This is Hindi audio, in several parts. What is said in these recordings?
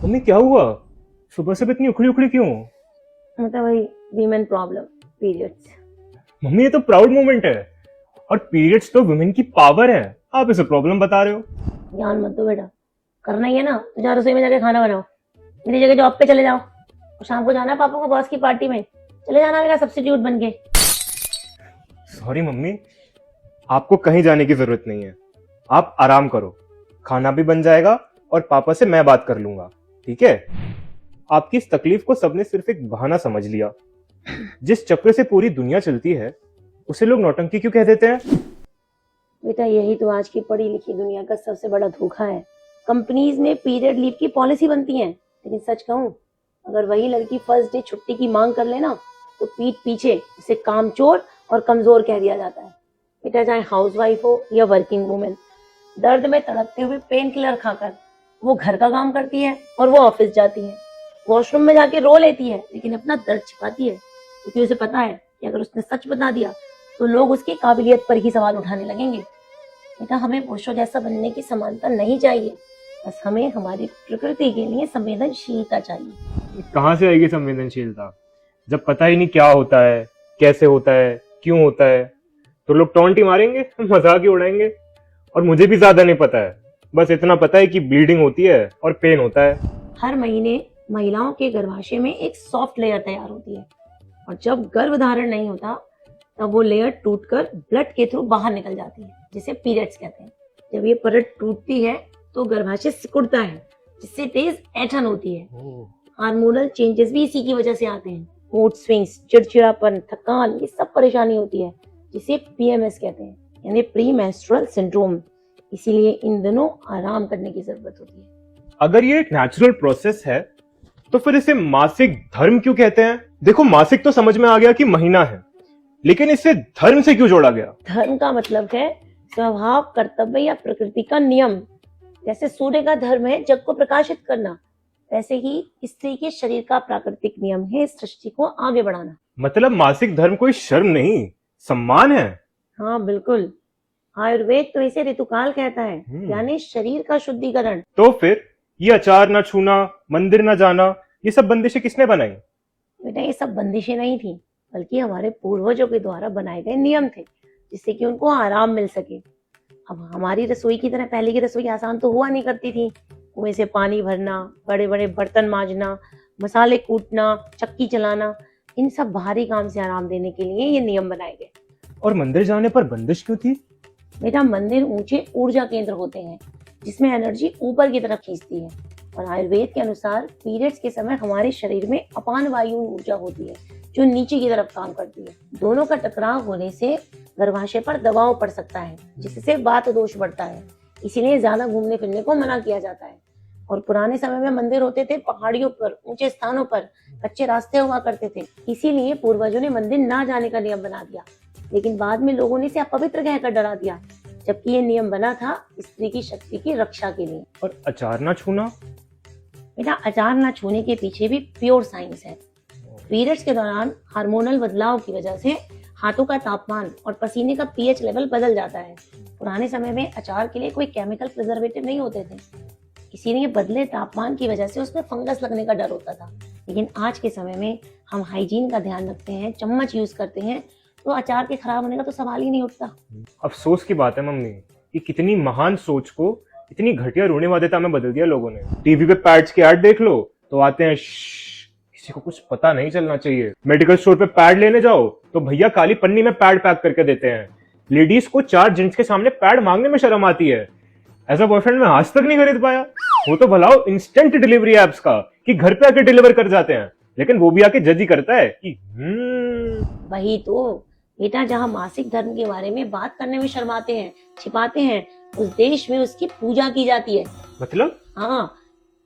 मम्मी क्या हुआ? सुबह से इतनी उखड़ी उखड़ी क्यों? मतलब वही वीमेन प्रॉब्लम, पीरियड्स। मम्मी ये तो प्राउड मोमेंट है, और पीरियड्स तो वुमेन की पावर है। आप इसे प्रॉब्लम बता रहे हो? ज्ञान मत दो बेटा, करना ही है ना तो जा रसोई में जाके खाना बनाओ, मेरी जगह जॉब पे चले जाओ, और शाम को जाना है पापा को बॉस की पार्टी में, चले जाना मेरा सब्स्टिट्यूट बन के। सॉरी मम्मी, आपको कहीं जाने की जरूरत नहीं है। आप आराम करो, खाना भी बन जाएगा और पापा से मैं बात कर लूंगा, ठीक है? आपकी इस तकलीफ को सबने सिर्फ एक बहाना समझ लिया। जिस चक्र से पूरी दुनिया चलती है उसे लोग नौटंकी क्यों कह देते हैं? बेटा यही तो आज की पढ़ी लिखी दुनिया का सबसे बड़ा धोखा है। कंपनीज में पीरियड लीव की पॉलिसी बनती है, लेकिन सच कहूं, अगर वही लड़की फर्स्ट डे छुट्टी की मांग कर लेना तो पीठ पीछे उसे कामचोर और कमजोर कह दिया जाता है। बेटा चाहे हाउसवाइफ हो या वर्किंग वुमेन, दर्द में तड़पते हुए पेन किलर खाकर वो घर का काम करती है और वो ऑफिस जाती है, वॉशरूम में जाके रो लेती है, लेकिन अपना दर्द छिपाती है, क्योंकि उसे पता है कि अगर उसने सच बता दिया तो लोग उसकी काबिलियत पर ही सवाल उठाने लगेंगे। बेटा हमें पुरुषों जैसा बनने की समानता नहीं चाहिए, बस हमें हमारी प्रकृति के लिए संवेदनशीलता चाहिए। कहाँ से आएगी संवेदनशीलता जब पता ही नहीं क्या होता है, कैसे होता है, क्यों होता है? तो लोग टॉन्ट ही मारेंगे, मजाक ही उड़ाएंगे। और मुझे भी ज्यादा नहीं पता है, बस इतना पता है कि ब्लीडिंग होती है और पेन होता है। हर महीने महिलाओं के गर्भाशय में एक सॉफ्ट लेयर तैयार होती है, और जब गर्भधारण नहीं होता तब वो लेयर टूटकर ब्लड के थ्रू बाहर निकल जाती है, जिसे पीरियड्स कहते हैं। जब ये परत टूटती है तो गर्भाशय सिकुड़ता है, जिससे तेज ऐंठन होती है। हार्मोनल चेंजेस भी इसी की वजह से आते हैं। मूड स्विंग्स, चिड़चिड़ापन, थकान, ये सब परेशानी होती है, जिसे पीएमएस कहते हैं, यानी प्री मेंस्ट्रुअल सिंड्रोम। इसीलिए इन दिनों आराम करने की जरूरत होती है। अगर ये एक नेचुरल प्रोसेस है तो फिर इसे मासिक धर्म क्यों कहते हैं? देखो, मासिक तो समझ में आ गया कि महीना है, लेकिन इसे धर्म से क्यों जोड़ा गया? धर्म का मतलब है स्वभाव, कर्तव्य या प्रकृति का नियम। जैसे सूर्य का धर्म है जग को प्रकाशित करना, वैसे ही स्त्री के शरीर का प्राकृतिक नियम है सृष्टि को आगे बढ़ाना। मतलब मासिक धर्म कोई शर्म नहीं, सम्मान है। हाँ बिल्कुल, आयुर्वेद तो इसे ऋतुकाल कहता है, यानी शरीर का शुद्धिकरण। तो फिर ये अचार न छूना, मंदिर न जाना, ये सब बंदिशें किसने बनाई? बेटा ये सब बंदिशें नहीं थी, बल्कि हमारे पूर्वजों के द्वारा बनाए गए नियम थे, जिससे कि उनको आराम मिल सके। अब हमारी रसोई की तरह पहले की रसोई आसान तो हुआ नहीं करती थी। कुएं से पानी भरना, बड़े बड़े बर्तन मांजना, मसाले कूटना, चक्की चलाना, इन सब बाहरी काम से आराम देने के लिए ये नियम बनाए गए। और मंदिर जाने पर बंदिश क्यों थी? बेटा मंदिर ऊंचे ऊर्जा केंद्र होते हैं, जिसमें एनर्जी ऊपर की तरफ खींचती है, और आयुर्वेद के अनुसार पीरियड्स के समय हमारे शरीर में अपान वायु ऊर्जा होती है, जो नीचे की तरफ काम करती है। दोनों का टकराव होने से गर्भाशय पर दबाव पड़ सकता है, जिससे वात दोष बढ़ता है। इसीलिए ज्यादा घूमने फिरने को मना किया जाता है। और पुराने समय में मंदिर होते थे पहाड़ियों पर, ऊंचे स्थानों पर, कच्चे रास्ते हुआ करते थे, इसीलिए पूर्वजों ने मंदिर ना जाने का नियम बना दिया। लेकिन बाद में लोगों ने इसे अपवित्र कहकर डरा दिया, जबकि ये नियम बना था स्त्री की शक्ति की रक्षा के लिए। और अचार ना छूना? बेटा अचार ना छूने के पीछे भी प्योर साइंस है। पीरियड्स के दौरान हार्मोनल बदलाव की वजह से हाथों का तापमान और पसीने का पीएच लेवल बदल जाता है। पुराने समय में अचार के लिए कोई केमिकल प्रिजर्वेटिव नहीं होते थे, इसीलिए बदले तापमान की वजह से उसमें फंगस लगने का डर होता था। लेकिन आज के समय में हम हाइजीन का ध्यान रखते हैं, चम्मच यूज करते हैं, तो अचार के खराब होने का तो सवाल ही नहीं उठता। अफसोस की बात है मम्मी कि कितनी महान सोच को इतनी घटिया रूढ़िवादिता में बदल दिया लोगों ने। टीवी पे पैड्स के ऐड देख लो तो आते हैं, किसी को कुछ पता नहीं चलना चाहिए। मेडिकल स्टोर पे पैड लेने जाओ तो भैया काली पन्नी में पैड पैक करके देते हैं। लेडीज को 4 जेंट्स के सामने पैड मांगने में शर्म आती है। ऐसा बॉयफ्रेंड मैं आज तक नहीं खरीद पाया। वो तो भलाओ इंस्टेंट डिलीवरी एप्स का कि घर पे आके डिलीवर कर जाते हैं, लेकिन वो भी आके जज ही करता है कि वही तो बेटा, जहाँ मासिक धर्म के बारे में बात करने में शर्माते हैं, छिपाते हैं, उस देश में उसकी पूजा की जाती है। मतलब? हाँ,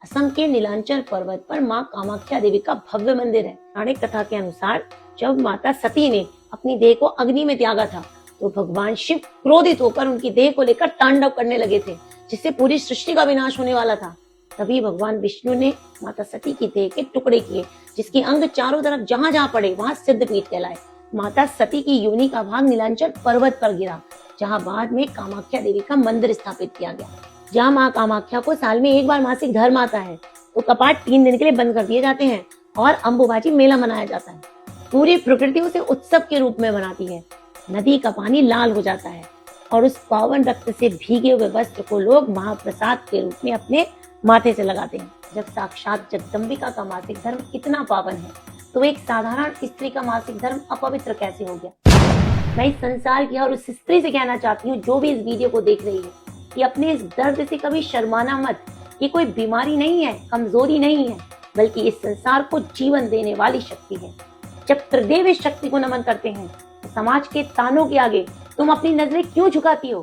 असम के नीलांचल पर्वत पर माँ कामाख्या देवी का भव्य मंदिर है। पौराणिक कथा के अनुसार जब माता सती ने अपनी देह को अग्नि में त्यागा था, तो भगवान शिव क्रोधित होकर उनकी देह को लेकर तांडव करने लगे थे, जिससे पूरी सृष्टि का विनाश होने वाला था। तभी भगवान विष्णु ने माता सती की देह के टुकड़े किए, जिसके अंग चारों तरफ जहाँ जहाँ पड़े वहाँ सिद्धपीठ कहलाए। माता सती की योनि का भाग नीलांचल पर्वत पर गिरा, जहाँ बाद में कामाख्या देवी का मंदिर स्थापित किया गया। जहाँ माँ कामाख्या को साल में एक बार मासिक धर्म आता है, तो तो कपाट 3 दिन के लिए बंद कर दिए जाते हैं और अंबुबाची मेला मनाया जाता है। पूरी प्रकृति उसे उत्सव के रूप में मनाती है। नदी का पानी लाल हो जाता है और उस पावन रक्त से भीगे हुए वस्त्र को लोग महाप्रसाद के रूप में अपने माथे से लगाते हैं। जब साक्षात जगदम्बिका का मासिक धर्म इतना पावन है तो एक साधारण स्त्री का मासिक धर्म अपवित्र कैसे हो गया। मैं इस संसार की और उस स्त्री से कहना चाहती हूँ जो भी इस वीडियो को देख रही है कि अपने इस दर्द से कभी शर्माना मत। ये कोई बीमारी नहीं है, कमजोरी नहीं है, बल्कि इस संसार को जीवन देने वाली शक्ति है। जब त्रिदेव इस शक्ति को नमन करते हैं तो समाज के तानों के आगे तुम अपनी नजरें क्यों झुकाती हो।